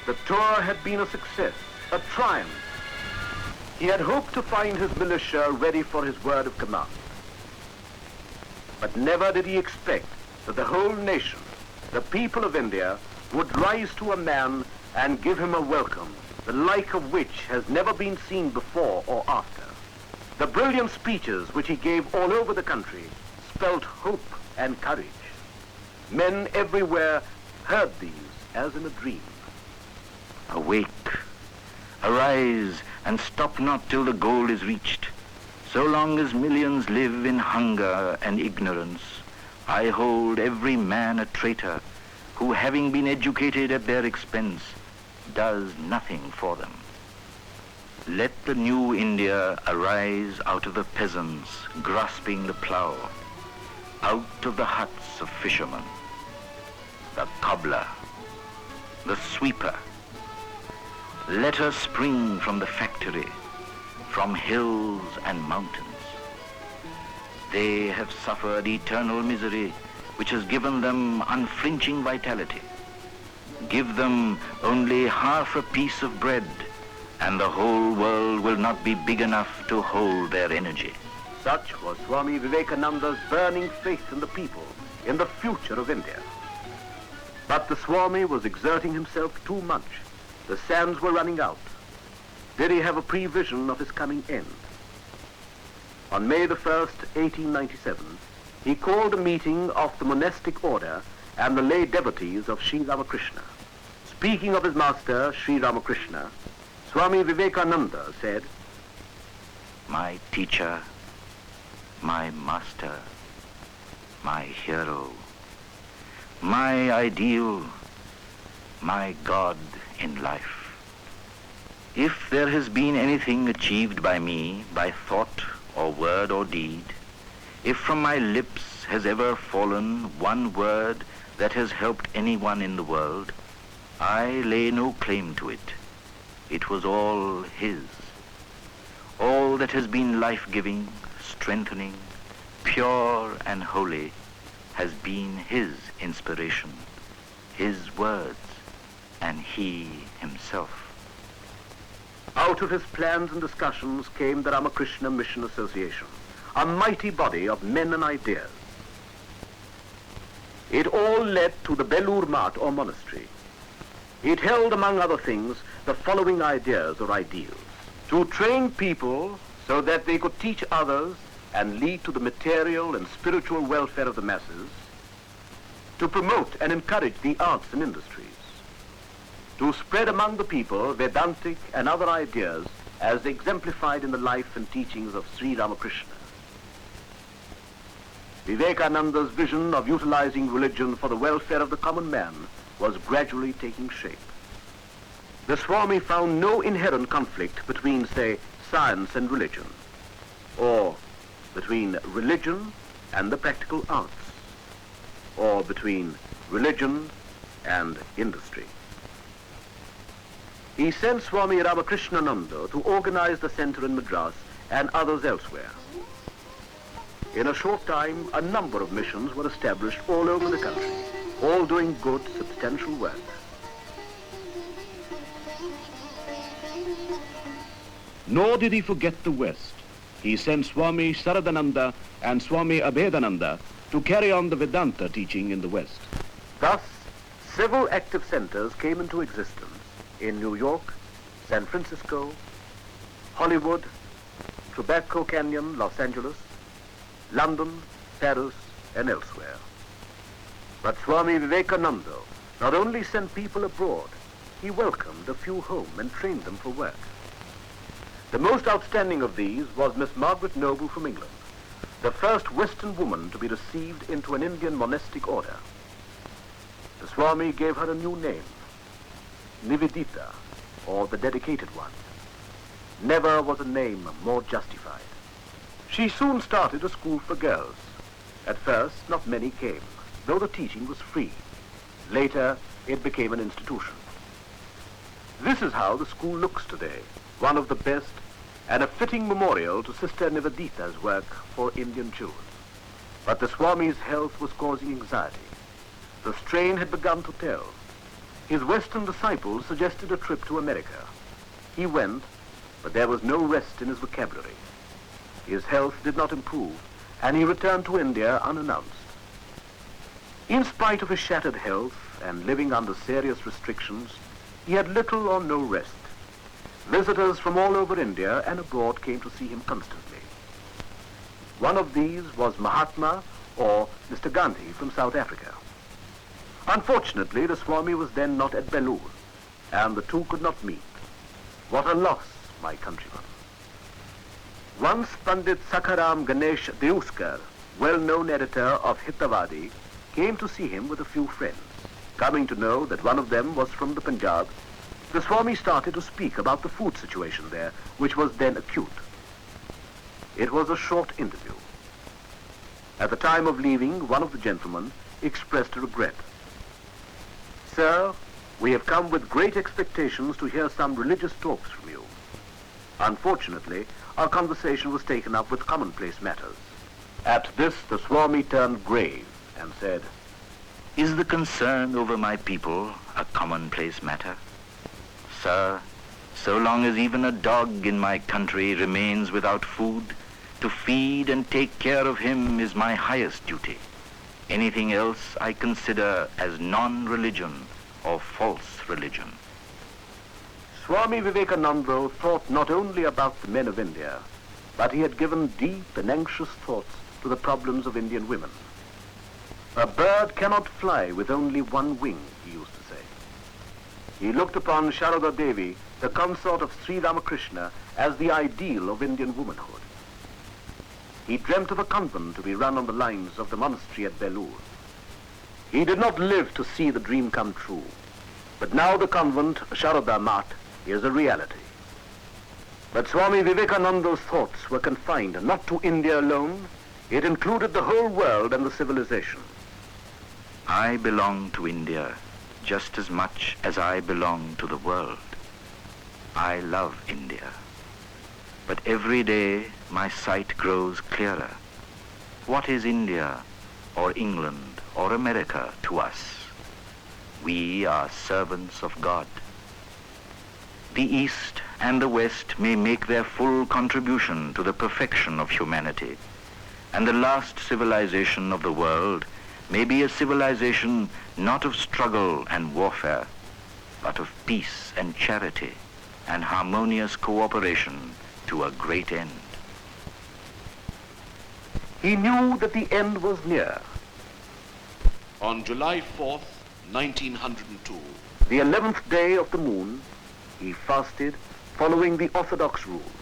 the tour had been a success, a triumph. He had hoped to find his militia ready for his word of command. But never did he expect that the whole nation, the people of India, would rise to a man and give him a welcome, the like of which has never been seen before or after. The brilliant speeches which he gave all over the country spelt hope and courage. Men everywhere heard these as in a dream. Awake, arise, and stop not till the goal is reached. So long as millions live in hunger and ignorance, I hold every man a traitor who, having been educated at their expense, does nothing for them. Let the new India arise out of the peasants grasping the plough, out of the huts of fishermen, the cobbler, the sweeper. Let her spring from the factory, from hills and mountains. They have suffered eternal misery, which has given them unflinching vitality. Give them only half a piece of bread, and the whole world will not be big enough to hold their energy. Such was Swami Vivekananda's burning faith in the people, in the future of India. But the Swami was exerting himself too much. The sands were running out. Did he have a prevision of his coming end? On May the 1st, 1897, he called a meeting of the monastic order and the lay devotees of Sri Ramakrishna. Speaking of his master, Sri Ramakrishna, Swami Vivekananda said, My teacher, my master, my hero, my ideal, my God in life. If there has been anything achieved by me, by thought or word or deed, if from my lips has ever fallen one word that has helped anyone in the world, I lay no claim to it. It was all his. All that has been life-giving, strengthening, pure and holy has been his inspiration, his words, and he himself. Out of his plans and discussions came the Ramakrishna Mission Association, a mighty body of men and ideas. It all led to the Belur Math or monastery. It held, among other things, the following ideas or ideals: to train people so that they could teach others and lead to the material and spiritual welfare of the masses, to promote and encourage the arts and industries, to spread among the people Vedantic and other ideas as exemplified in the life and teachings of Sri Ramakrishna. Vivekananda's vision of utilizing religion for the welfare of the common man was gradually taking shape. The Swami found no inherent conflict between, say, science and religion, or between religion and the practical arts, or between religion and industry. He sent Swami Ramakrishna to organize the center in Madras and others elsewhere. In a short time, a number of missions were established all over the country, all doing good, substantial work. Nor did he forget the West. He sent Swami Saradananda and Swami Abhedananda to carry on the Vedanta teaching in the West. Thus, several active centers came into existence in New York, San Francisco, Hollywood, Tobacco Canyon, Los Angeles, London, Paris, and elsewhere. But Swami Vivekananda not only sent people abroad, he welcomed a few home and trained them for work. The most outstanding of these was Miss Margaret Noble from England, the first Western woman to be received into an Indian monastic order. The Swami gave her a new name, Nivedita, or the dedicated one. Never was a name more justified. She soon started a school for girls. At first, not many came, though the teaching was free. Later, it became an institution. This is how the school looks today, one of the best and a fitting memorial to Sister Nivedita's work for Indian children. But the Swami's health was causing anxiety. The strain had begun to tell. His Western disciples suggested a trip to America. He went, but there was no rest in his vocabulary. His health did not improve, and he returned to India unannounced. In spite of his shattered health and living under serious restrictions, he had little or no rest. Visitors from all over India and abroad came to see him constantly. One of these was Mahatma, or Mr. Gandhi from South Africa. Unfortunately, the Swami was then not at Belur, and the two could not meet. What a loss, my countrymen. Once Pandit Sakharam Ganesh Deuskar, well-known editor of Hitavadi, came to see him with a few friends. Coming to know that one of them was from the Punjab, the Swami started to speak about the food situation there, which was then acute. It was a short interview. At the time of leaving, one of the gentlemen expressed a regret. "Sir, we have come with great expectations to hear some religious talks from you. Unfortunately, our conversation was taken up with commonplace matters." At this, the Swami turned grave and said, Is the concern over my people a commonplace matter? Sir, so long as even a dog in my country remains without food, to feed and take care of him is my highest duty. Anything else I consider as non-religion or false religion. Swami Vivekananda thought not only about the men of India, but he had given deep and anxious thoughts to the problems of Indian women. A bird cannot fly with only one wing, he used to say. He looked upon Sharada Devi, the consort of Sri Ramakrishna, as the ideal of Indian womanhood. He dreamt of a convent to be run on the lines of the monastery at Belur. He did not live to see the dream come true, but now the convent, Sharada Mat, is a reality. But Swami Vivekananda's thoughts were confined not to India alone. It included the whole world and the civilization. I belong to India just as much as I belong to the world. I love India. But every day my sight grows clearer. What is India or England or America to us? We are servants of God. The East and the West may make their full contribution to the perfection of humanity, and the last civilization of the world may be a civilization not of struggle and warfare, but of peace and charity and harmonious cooperation to a great end. He knew that the end was near. On July 4th, 1902, The 11th day of the moon, he fasted following the orthodox rule.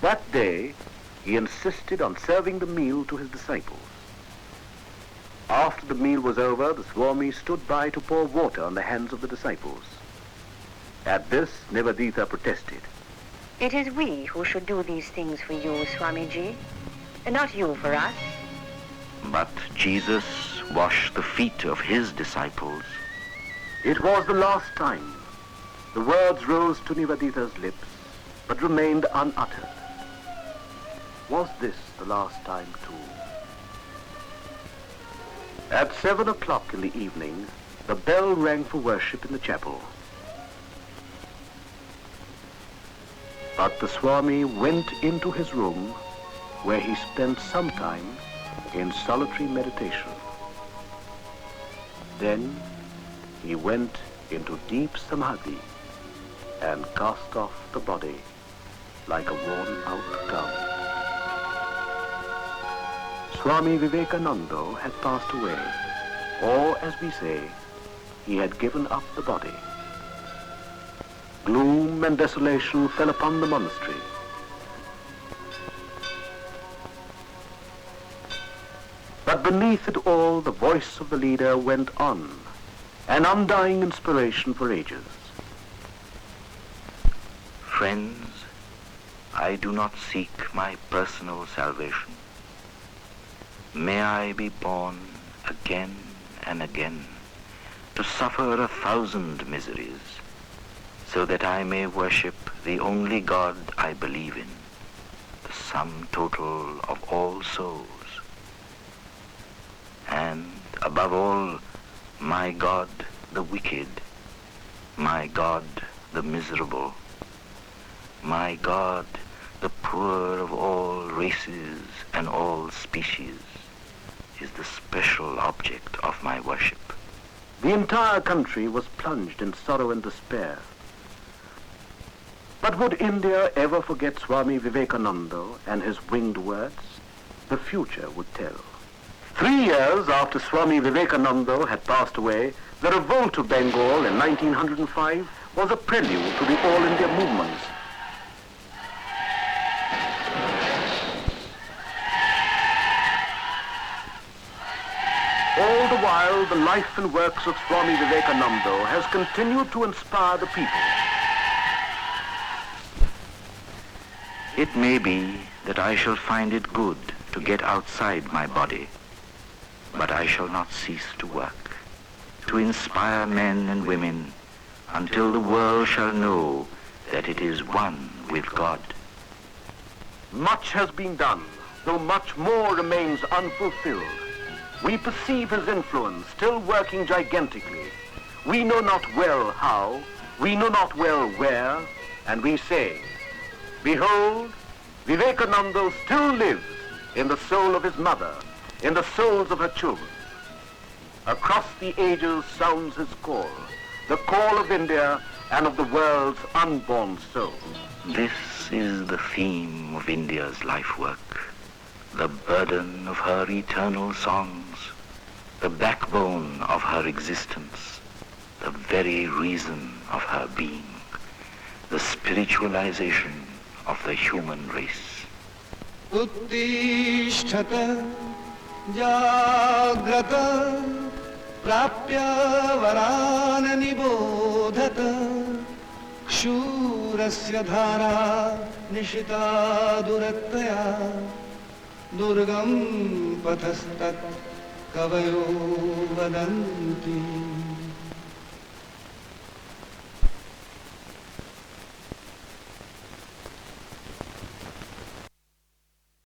That day, he insisted on serving the meal to his disciples. After the meal was over, the Swami stood by to pour water on the hands of the disciples. At this, Nivedita protested. It is we who should do these things for you, Swamiji. and not you for us. But Jesus washed the feet of his disciples. It was the last time. The words rose to Nivedita's lips, but remained unuttered. Was this the last time too? At 7 o'clock in the evening, the bell rang for worship in the chapel. But the Swami went into his room, where he spent some time in solitary meditation. Then he went into deep samadhi and cast off the body like a worn-out gown. Swami Vivekananda had passed away, or as we say, he had given up the body. Gloom and desolation fell upon the monastery. But beneath it all, the voice of the leader went on, an undying inspiration for ages. Friends, I do not seek my personal salvation. May I be born again and again to suffer 1,000 miseries, so that I may worship the only God I believe in, the sum total of all souls. And above all, my God the wicked, my God the miserable, my God the poor of all races and all species, is the special object of my worship. The entire country was plunged in sorrow and despair. But would India ever forget Swami Vivekananda and his winged words? The future would tell. 3 years after Swami Vivekananda had passed away, the revolt of Bengal in 1905 was a prelude to the All India movement. All the while, the life and works of Swami Vivekananda has continued to inspire the people. It may be that I shall find it good to get outside my body, but I shall not cease to work, to inspire men and women until the world shall know that it is one with God. Much has been done, though much more remains unfulfilled. We perceive his influence still working gigantically. We know not well how, we know not well where, and we say, behold, Vivekananda still lives in the soul of his mother, in the souls of her children. Across the ages sounds his call, the call of India and of the world's unborn soul. This is the theme of India's life work, the burden of her eternal songs, the backbone of her existence, the very reason of her being, the spiritualization of the human race. Uttishthat jagrata prapya varan nibodhat kshurasya dhara nishita duratya durgam pathastat kavayo vadanti.